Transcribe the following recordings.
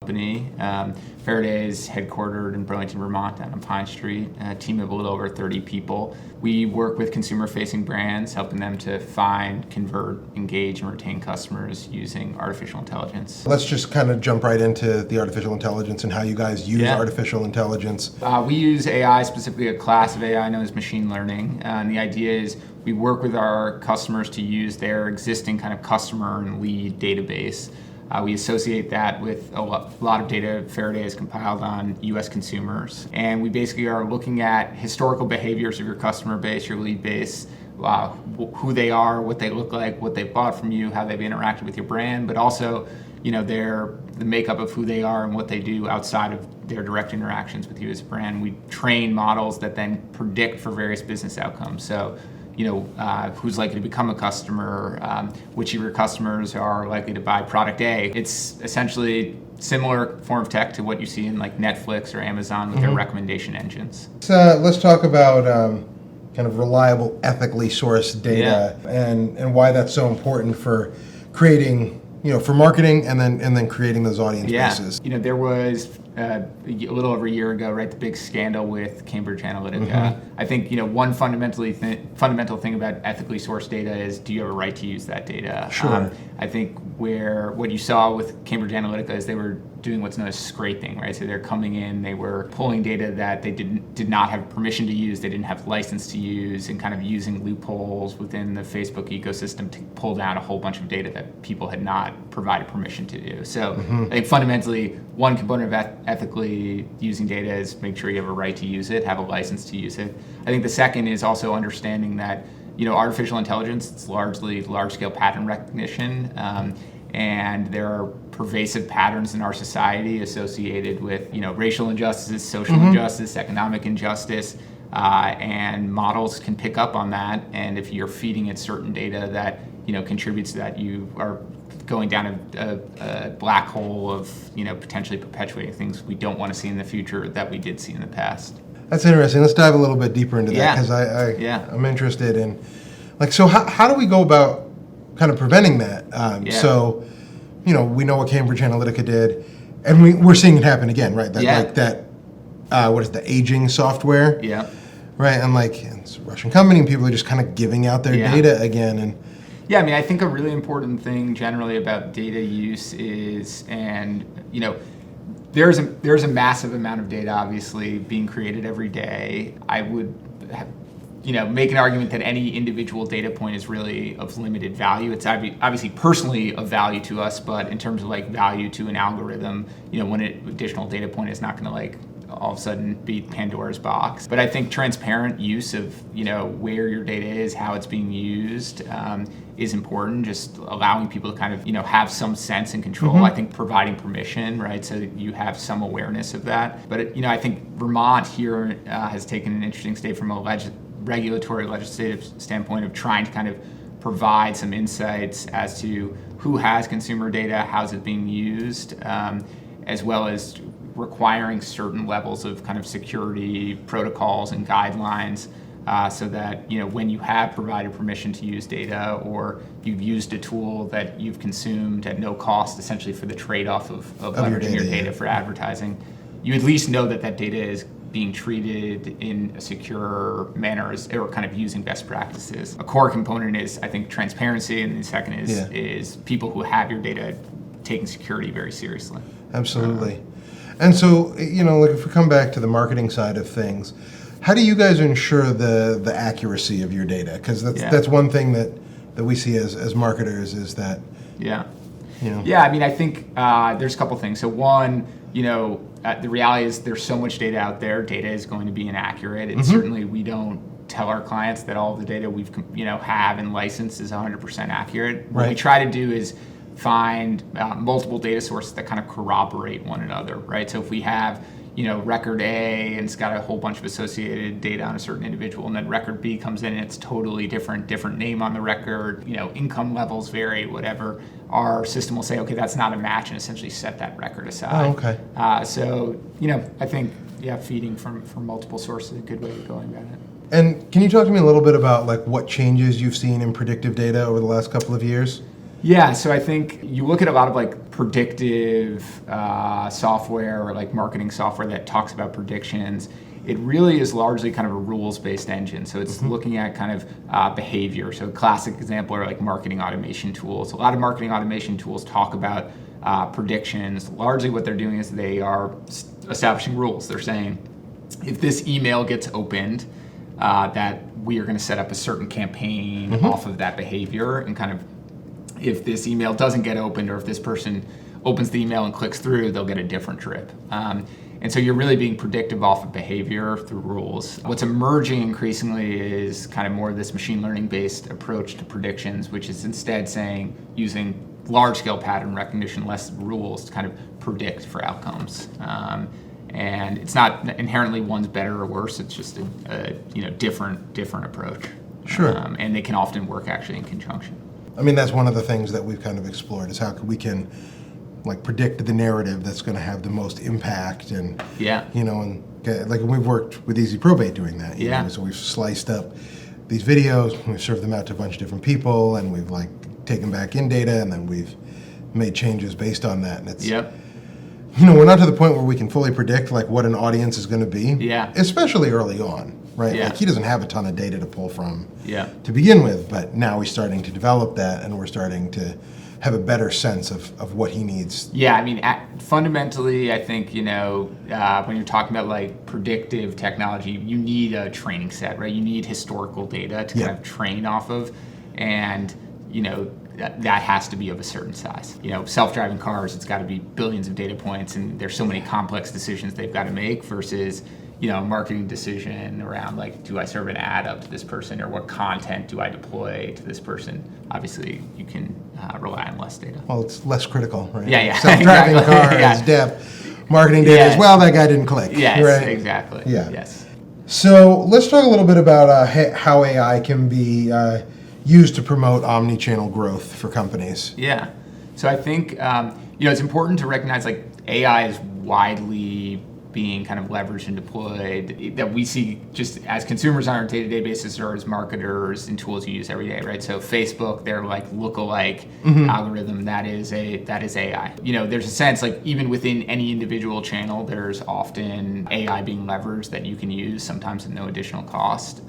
company. Faraday is headquartered in Burlington, Vermont, down on Pine Street, a team of a little over 30 people. We work with consumer-facing brands, helping them to find, convert, engage, and retain customers using artificial intelligence. Let's just kind of jump right into the artificial intelligence and how you guys use artificial intelligence. We use AI, specifically a class of AI known as machine learning. And the idea is we work with our customers to use their existing kind of customer and lead database. We associate that with a lot of data Faraday has compiled on U.S. consumers. And we basically are looking at historical behaviors of your customer base, your lead base, who they are, what they look like, what they've bought from you, how they've interacted with your brand, but also, the makeup of who they are and what they do outside of their direct interactions with you as a brand. We train models that then predict for various business outcomes. So, who's likely to become a customer, which of your customers are likely to buy product A. It's essentially similar form of tech to what you see in like Netflix or Amazon with their recommendation engines. So let's talk about kind of reliable, ethically sourced data and why that's so important for creating, for marketing and then creating those audience bases. There was a little over a year ago, right, the big scandal with Cambridge Analytica. I think, one fundamental thing about ethically sourced data is, do you have a right to use that data? Sure. I think what you saw with Cambridge Analytica is they were doing what's known as scraping, right? So they're coming in, they were pulling data that they did not have permission to use, they didn't have license to use, and kind of using loopholes within the Facebook ecosystem to pull down a whole bunch of data that people had not provided permission to do. So I think fundamentally, one component of ethically using data is make sure you have a right to use it, have a license to use it. I think the second is also understanding that artificial intelligence, it's largely large-scale pattern recognition, and there are pervasive patterns in our society associated with, racial injustice, social injustice, economic injustice, and models can pick up on that. And if you're feeding it certain data that, contributes to that, you are going down a black hole of, potentially perpetuating things we don't want to see in the future that we did see in the past. That's interesting. Let's dive a little bit deeper into that because I'm interested in, so how do we go about kind of preventing that? So, we know what Cambridge Analytica did, and we're seeing it happen again, right? What is the aging software? Yeah. Right, and it's a Russian company, and people are just kind of giving out their data again, and. Yeah, I think a really important thing generally about data use is, there's a massive amount of data obviously being created every day. I would make an argument that any individual data point is really of limited value. It's obviously personally of value to us, but in terms of value to an algorithm, one additional data point is not going to all of a sudden beat Pandora's box. But I think transparent use of where your data is, how it's being used, is important. Just allowing people to kind of have some sense and control. I think providing permission, right, so that you have some awareness of that. But I think Vermont here has taken an interesting step from a regulatory legislative standpoint of trying to kind of provide some insights as to who has consumer data, how's it being used, as well as requiring certain levels of kind of security protocols and guidelines so that when you have provided permission to use data or you've used a tool that you've consumed at no cost essentially for the trade-off of leveraging your data for advertising, you at least know that data is being treated in a secure manner or kind of using best practices. A core component is, I think, transparency, and the second is people who have your data taking security very seriously. Absolutely. And so, if we come back to the marketing side of things, how do you guys ensure the accuracy of your data? Because that's one thing that we see as marketers is that. Yeah. I think there's a couple things. So one, the reality is there's so much data out there. Data is going to be inaccurate. And certainly we don't tell our clients that all the data we've have and license is 100% accurate. What we try to do is find multiple data sources that kind of corroborate one another, right? So if we have, record A and it's got a whole bunch of associated data on a certain individual, and then record B comes in and it's totally different name on the record, income levels vary, whatever, our system will say, okay, that's not a match, and essentially set that record aside. Oh, okay. So, I think, feeding from multiple sources is a good way of going about it. And can you talk to me a little bit about what changes you've seen in predictive data over the last couple of years? Yeah, so I think you look at a lot of predictive software or like marketing software that talks about predictions, it really is largely kind of a rules-based engine. So it's looking at kind of behavior. So a classic example are like marketing automation tools. A lot of marketing automation tools talk about predictions. Largely what they're doing is they are establishing rules. They're saying, if this email gets opened, that we are going to set up a certain campaign off of that behavior, and kind of if this email doesn't get opened, or if this person opens the email and clicks through, they'll get a different trip. And so you're really being predictive off of behavior through rules. What's emerging increasingly is kind of more of this machine learning based approach to predictions, which is instead saying using large scale pattern recognition, less rules, to kind of predict for outcomes. And it's not inherently one's better or worse. It's just a different approach. Sure. And they can often work actually in conjunction. I mean, that's one of the things that we've kind of explored, is how we can like predict the narrative that's going to have the most impact, and and like we've worked with Easy Probate doing that. You know? So we've sliced up these videos, we've served them out to a bunch of different people, and we've like taken back in data, and then we've made changes based on that. And it's we're not to the point where we can fully predict like what an audience is going to be, especially early on, right? Like he doesn't have a ton of data to pull from to begin with, but now we're starting to develop that, and we're starting to have a better sense of what he needs. Yeah, I mean, fundamentally, I think, when you're talking about like predictive technology, you need a training set, right? You need historical data to kind of train off of, and, that has to be of a certain size. Self-driving cars, it's got to be billions of data points, and there's so many complex decisions they've got to make versus, a marketing decision around like, do I serve an ad up to this person, or what content do I deploy to this person? Obviously, you can rely on less data. Well, it's less critical, right? Yeah. Self-driving car is depth. Marketing data is, well, that guy didn't click. Yes, right? Exactly. Yeah. Yes. So let's talk a little bit about how AI can be used to promote omni-channel growth for companies. Yeah. So I think, it's important to recognize like AI is widely being kind of leveraged and deployed, that we see just as consumers on our day-to-day basis, or as marketers in tools you use every day, right? So Facebook, their like lookalike algorithm, that is AI. There's a sense like even within any individual channel, there's often AI being leveraged that you can use, sometimes at no additional cost.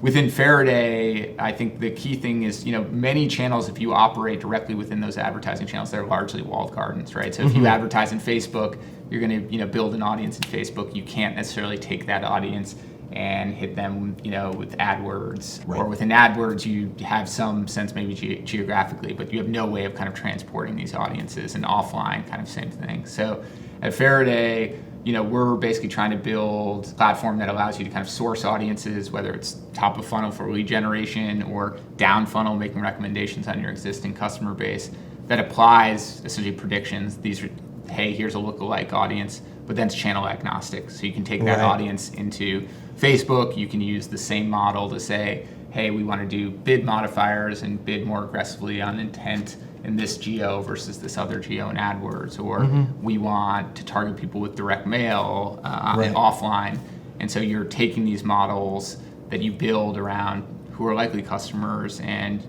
Within Faraday, I think the key thing is, many channels, if you operate directly within those advertising channels, they're largely walled gardens, right? So if you advertise in Facebook, you're going to, build an audience in Facebook. You can't necessarily take that audience and hit them, with AdWords. Right. Or within AdWords, you have some sense maybe geographically, but you have no way of kind of transporting these audiences. And offline, kind of same thing. So at Faraday, we're basically trying to build a platform that allows you to kind of source audiences, whether it's top of funnel for lead generation or down funnel, making recommendations on your existing customer base, that applies essentially predictions. These are, hey, here's a lookalike audience, but then it's channel agnostic. So you can take that audience into Facebook. You can use the same model to say, hey, we want to do bid modifiers and bid more aggressively on intent in this geo versus this other geo in AdWords, or we want to target people with direct mail offline. And so you're taking these models that you build around who are likely customers, and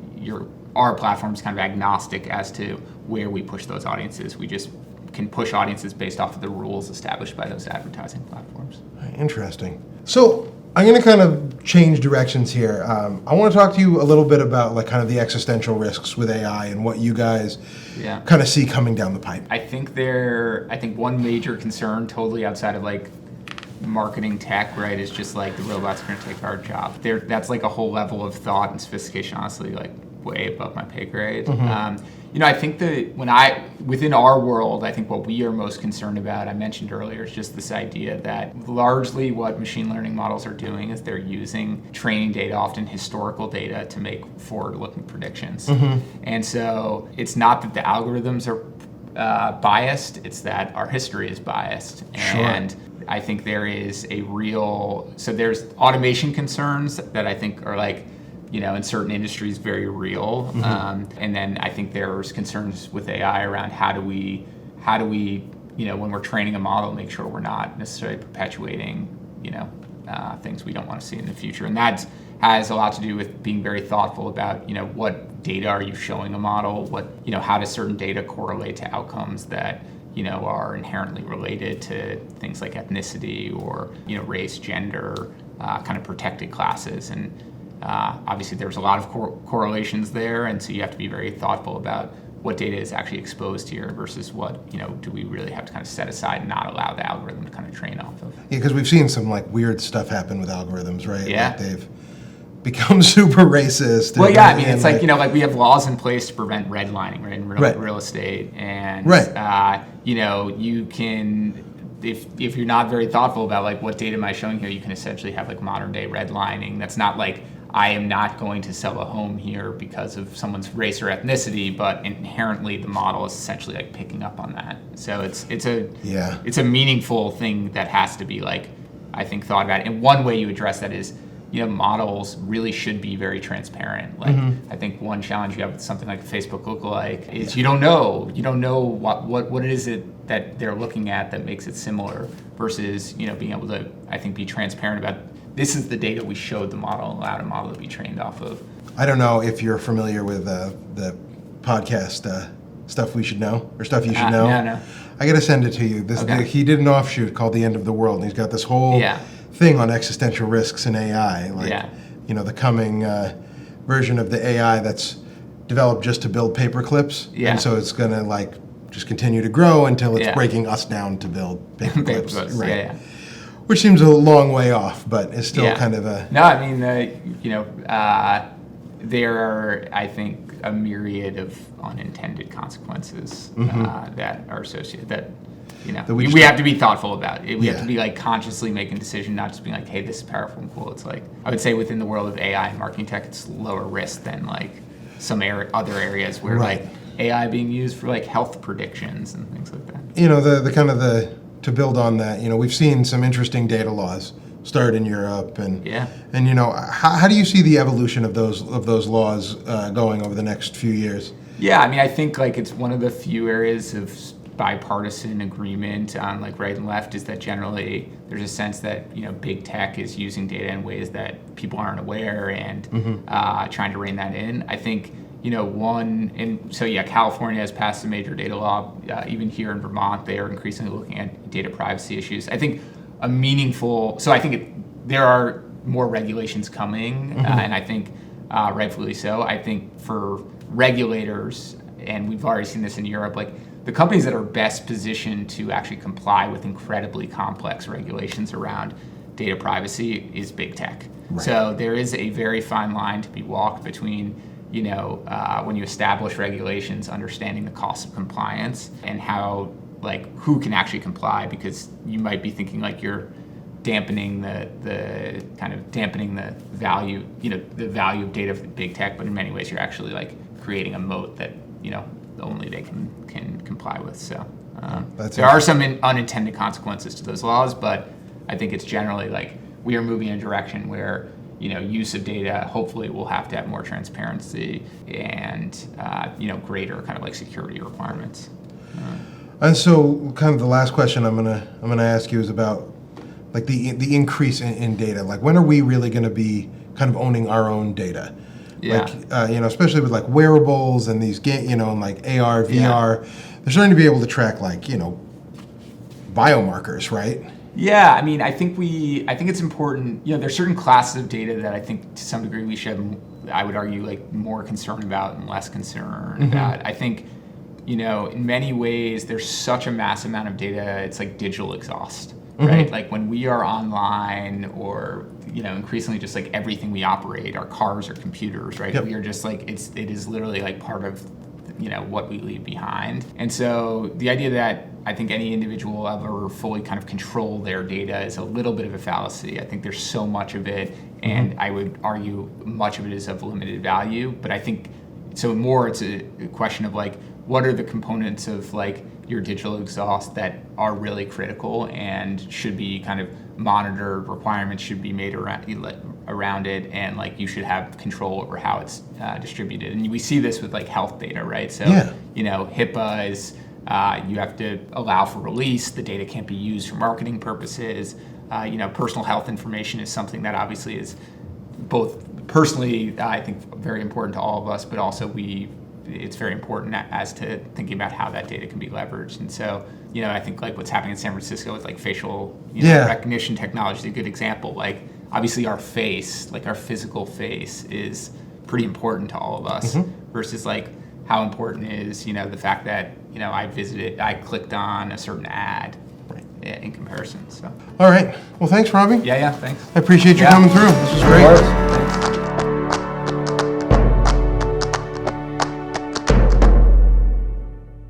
our platform is kind of agnostic as to where we push those audiences. We just can push audiences based off of the rules established by those advertising platforms. Interesting. So I'm going to kind of change directions here. I want to talk to you a little bit about like kind of the existential risks with AI and what you guys kind of see coming down the pipe. I think one major concern, totally outside of like marketing tech, right, is just like the robots are going to take our job. That's like a whole level of thought and sophistication, honestly, like way above my pay grade. I think that within our world, I think what we are most concerned about, I mentioned earlier, is just this idea that largely what machine learning models are doing is they're using training data, often historical data, to make forward-looking predictions. And so it's not that the algorithms are biased, it's that our history is biased. And I think there is there's automation concerns that I think are like, in certain industries very real. And then I think there's concerns with AI around how do we, when we're training a model, make sure we're not necessarily perpetuating, things we don't want to see in the future. And that has a lot to do with being very thoughtful about, what data are you showing a model? How does certain data correlate to outcomes that, are inherently related to things like ethnicity or, race, gender, kind of protected classes. And obviously there's a lot of correlations there. And so you have to be very thoughtful about what data is actually exposed here versus what, do we really have to kind of set aside and not allow the algorithm to kind of train off of. Yeah, because we've seen some weird stuff happen with algorithms, right? Yeah. Like they've become super racist. Well, yeah, I mean, it's we have laws in place to prevent redlining, right, in real estate. And, you can, if you're not very thoughtful about what data am I showing here, you can essentially have modern day redlining. That's not I am not going to sell a home here because of someone's race or ethnicity, but inherently the model is essentially picking up on that. So it's a meaningful thing that has to be I think thought about. And one way you address that is, models really should be very transparent. I think one challenge you have with something like a Facebook lookalike is you don't know what it is that they're looking at that makes it similar versus being able to, I think, be transparent about this is the data we showed the model and allowed a model to be trained off of. I don't know if you're familiar with the podcast Stuff We Should Know or Stuff You Should Know. No. I got to send it to you. He did an offshoot called The End of the World, and he's got this whole thing on existential risks in AI. The coming version of the AI that's developed just to build paper clips. Yeah. And so it's going to just continue to grow until it's breaking us down to build paper clips. Right. Yeah. Which seems a long way off, but it's still kind of a... No, I mean, there are, I think, a myriad of unintended consequences that are associated, that we have to be thoughtful about. We have to be consciously making a decision, not just being hey, this is powerful and cool. It's I would say within the world of AI and marketing tech, it's lower risk than some other areas where AI being used for health predictions and things like that. To build on that, we've seen some interesting data laws start in Europe, and how do you see the evolution of those laws going over the next few years? Yeah, I mean, I think it's one of the few areas of bipartisan agreement on right and left is that generally there's a sense that big tech is using data in ways that people aren't aware and trying to rein that in. I think California has passed a major data law. Even here in Vermont, they are increasingly looking at data privacy issues. I think there are more regulations coming, and I think rightfully so. I think for regulators, and we've already seen this in Europe, the companies that are best positioned to actually comply with incredibly complex regulations around data privacy is big tech. Right. So there is a very fine line to be walked between when you establish regulations, understanding the cost of compliance and how, who can actually comply, because you might be thinking you're dampening the value, the value of data for big tech, but in many ways you're actually creating a moat that, only they can comply with. So there are some unintended consequences to those laws, but I think it's generally we are moving in a direction where use of data hopefully will have to have more transparency and greater kind of security requirements. And so, kind of the last question I'm gonna ask you is about the increase in data. When are we really going to be kind of owning our own data? Yeah. Especially with wearables and these and AR, VR, they're starting to be able to track biomarkers, right? Yeah, I mean, I think it's important. There's certain classes of data that I think to some degree we should have, I would argue, more concern about and less concern about. I think, in many ways, there's such a massive amount of data. It's digital exhaust, right? When we are online, or increasingly just everything we operate, our cars or computers, right? Yep. We are just it is literally part of what we leave behind. And so the idea that I think any individual will ever fully kind of control their data is a little bit of a fallacy. I think there's so much of it, and I would argue much of it is of limited value. But I think it's a question of what are the components of your digital exhaust that are really critical and should be kind of monitored, requirements should be made around it, and you should have control over how it's distributed. And we see this with health data, right? So HIPAA is you have to allow for release. The data can't be used for marketing purposes. Personal health information is something that obviously is both personally, I think, very important to all of us, but also it's very important as to thinking about how that data can be leveraged. And so, I think like what's happening in San Francisco with like facial recognition technology is a good example. Like obviously our face, like our physical face is pretty important to all of us versus like how important is, the fact that, I clicked on a certain ad in comparison. So. All right. Well, thanks, Robbie. Yeah, thanks. I appreciate you coming through. This was great.